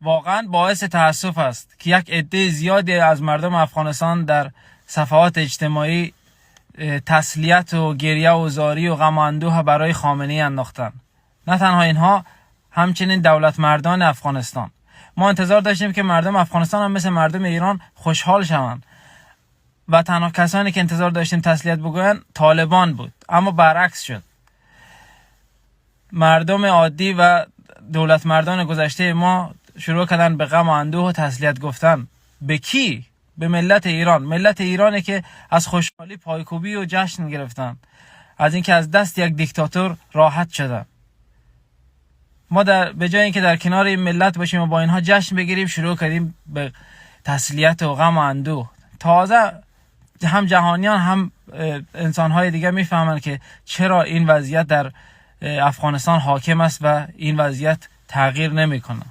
واقعا باعث تأسف است که یک عده زیادی از مردم افغانستان در صفحات اجتماعی تسلیت و گریه و زاری و غم و اندوه برای خامنه‌ای انداختند. نه تنها اینها، همچنین دولت مردان افغانستان. ما انتظار داشتیم که مردم افغانستان هم مثل مردم ایران خوشحال شوند و تنها کسانی که انتظار داشتیم تسلیت بگویند طالبان بود، اما برعکس شد. مردم عادی و دولت مردان گذشته ما شروع کردن به غم و اندوه و تسلیت گفتن. به کی؟ به ملت ایران. ملت ایرانی که از خوشحالی پایکوبی و جشن گرفتن از اینکه از دست یک دیکتاتور راحت شدن. ما به جای اینکه در کنار این ملت باشیم و با اینها جشن بگیریم، شروع کردیم به تسلیت و غم و اندوه. تازه هم جهانیان هم انسان‌های دیگه میفهمن که چرا این وضعیت در افغانستان حاکم است و این وضعیت تغییر نمیکنه.